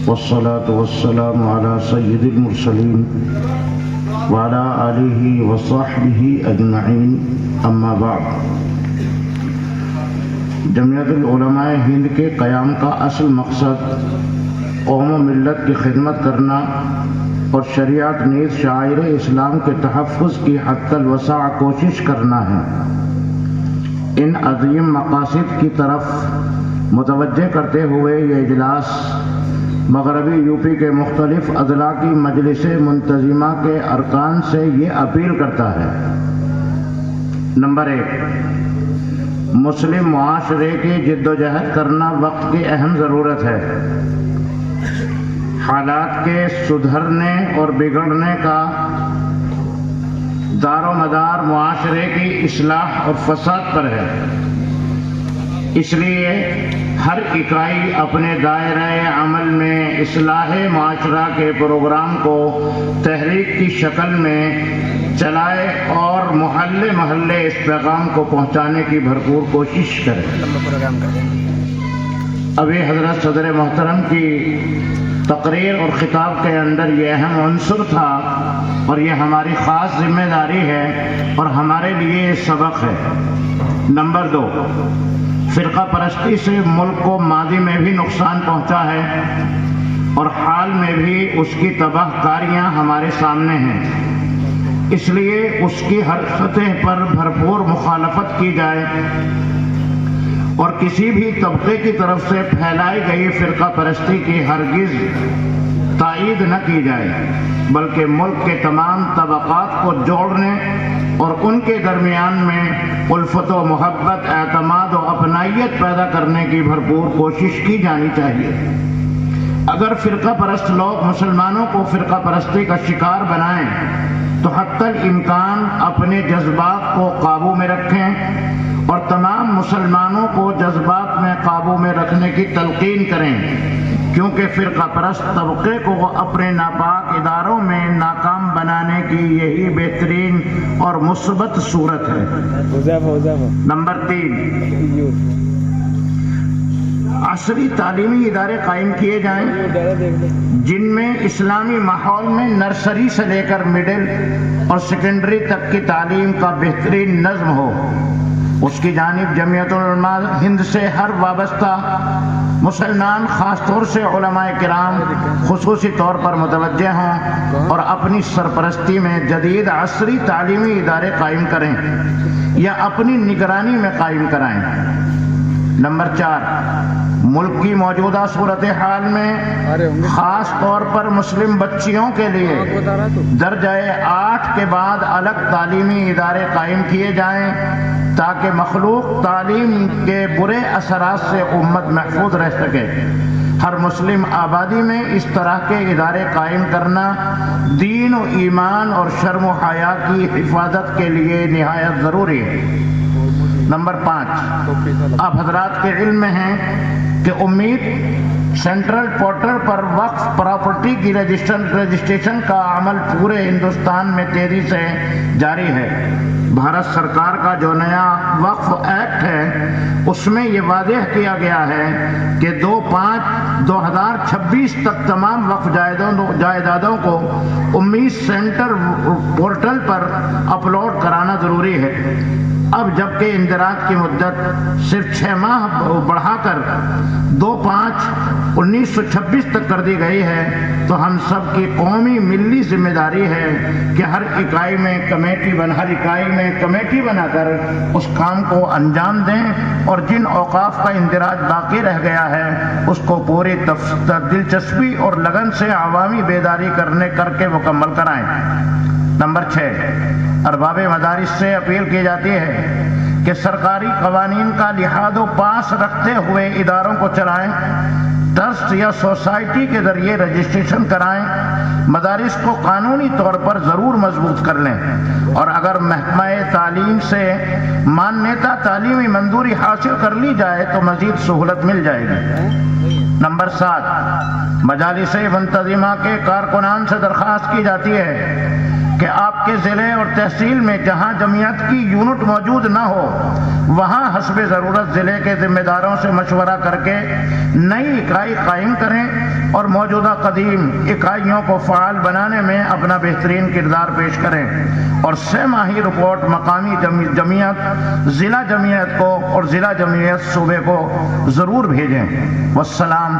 والصلاة والسلام على سید المرسلین وعلى آلہ وصحبہ اجمعین، اما بعد۔ جمعیت العلماء ہند کے قیام کا اصل مقصد قوم و ملت کی خدمت کرنا اور شریعت نیز شعائر اسلام کے تحفظ کی حد الوسع کوشش کرنا ہے۔ ان عظیم مقاصد کی طرف متوجہ کرتے ہوئے یہ اجلاس مغربی یو پی کے مختلف اضلاع کی مجلس منتظمہ کے ارکان سے یہ اپیل کرتا ہے: نمبر 1، مسلم معاشرے کی جد و جہد کرنا وقت کی اہم ضرورت ہے۔ حالات کے سدھرنے اور بگڑنے کا دار و مدار معاشرے کی اصلاح اور فساد پر ہے، اس لیے ہر اکائی اپنے دائرہ عمل میں اصلاح معاشرہ کے پروگرام کو تحریک کی شکل میں چلائے اور محلے محلے اس پیغام کو پہنچانے کی بھرپور کوشش کرے۔ ابھی حضرت صدر محترم کی تقریر اور خطاب کے اندر یہ اہم عنصر تھا اور یہ ہماری خاص ذمہ داری ہے اور ہمارے لیے یہ سبق ہے۔ نمبر 2، فرقہ پرستی سے ملک کو ماضی میں بھی نقصان پہنچا ہے اور حال میں بھی اس کی تباہ کاریاں ہمارے سامنے ہیں، اس لیے اس کی ہر سطح پر بھرپور مخالفت کی جائے اور کسی بھی طبقے کی طرف سے پھیلائی گئی فرقہ پرستی کی ہرگز تائید نہ کی جائے، بلکہ ملک کے تمام طبقات کو جوڑنے اور ان کے درمیان میں الفت و محبت، اعتماد و اپنائیت پیدا کرنے کی بھرپور کوشش کی جانی چاہیے۔ اگر فرقہ پرست لوگ مسلمانوں کو فرقہ پرستی کا شکار بنائیں تو حتی الامکان اپنے جذبات کو قابو میں رکھیں اور تمام مسلمانوں کو جذبات میں قابو میں رکھنے کی تلقین کریں، کیونکہ فرقہ پرست طبقے کو اپنے ناپاک اداروں میں ناکام بنانے کی یہی بہترین اور مثبت صورت ہے۔ نمبر 3، عصری تعلیمی ادارے قائم کیے جائیں جن میں اسلامی ماحول میں نرسری سے لے کر مڈل اور سیکنڈری تک کی تعلیم کا بہترین نظم ہو۔ اس کی جانب جمعیت العلماء ہند سے ہر وابستہ مسلمان، خاص طور سے علماء کرام خصوصی طور پر متوجہ ہوں اور اپنی سرپرستی میں جدید عصری تعلیمی ادارے قائم کریں یا اپنی نگرانی میں قائم کرائیں۔ نمبر 4، ملک کی موجودہ صورتحال میں خاص طور پر مسلم بچیوں کے لیے درجہ 8 کے بعد الگ تعلیمی ادارے قائم کیے جائیں تاکہ مخلوق تعلیم کے برے اثرات سے امت محفوظ رہ سکے۔ ہر مسلم آبادی میں اس طرح کے ادارے قائم کرنا دین و ایمان اور شرم و حیا کی حفاظت کے لیے نہایت ضروری ہے۔ نمبر 5، آپ حضرات کے علم میں ہیں کہ امید سینٹرل پورٹل پر وقف پراپرٹی کی رجسٹریشن کا عمل پورے ہندوستان میں تیزی سے جاری ہے۔ بھارت سرکار کا جو نیا وقف ایکٹ ہے اس میں یہ واضح کیا گیا ہے کہ 2/5/2026 تک تمام وقف جائیدادوں کو امید سینٹر پورٹل پر اپلوڈ کرانا ضروری ہے۔ اب جبکہ اندراج کی مدت صرف 6 ماہ بڑھا کر 2/5/1926 تک کر دی گئی ہے تو ہم سب کی قومی ملی ذمہ داری ہے کہ ہر اکائی میں کمیٹی بنا کر اس کام کو انجام دیں اور جن اوقاف کا اندراج باقی رہ گیا ہے اس کو پوری دلچسپی اور لگن سے عوامی بیداری کر کے مکمل کرائیں۔ نمبر 6، ارباب مدارس سے اپیل کی جاتی ہے کہ سرکاری قوانین کا لحاظ و پاس رکھتے ہوئے اداروں کو چلائیں، ٹرسٹ یا سوسائٹی کے ذریعے رجسٹریشن کرائیں، مدارس کو قانونی طور پر ضرور مضبوط کر لیں اور اگر محکمہ تعلیم سے مانیتا تعلیمی منظوری حاصل کر لی جائے تو مزید سہولت مل جائے گی۔ نمبر 7، مجالس منتظمہ کے کارکنان سے درخواست کی جاتی ہے کہ آپ کے ضلع اور تحصیل میں جہاں جمعیت کی یونٹ موجود نہ ہو وہاں حسب ضرورت ضلع کے ذمہ داروں سے مشورہ کر کے نئی اکائی قائم کریں اور موجودہ قدیم اکائیوں کو فعال بنانے میں اپنا بہترین کردار پیش کریں اور 6 ماہی رپورٹ مقامی جمعیت، ضلع جمعیت کو اور ضلع جمعیت صوبے کو ضرور بھیجیں۔ والسلام۔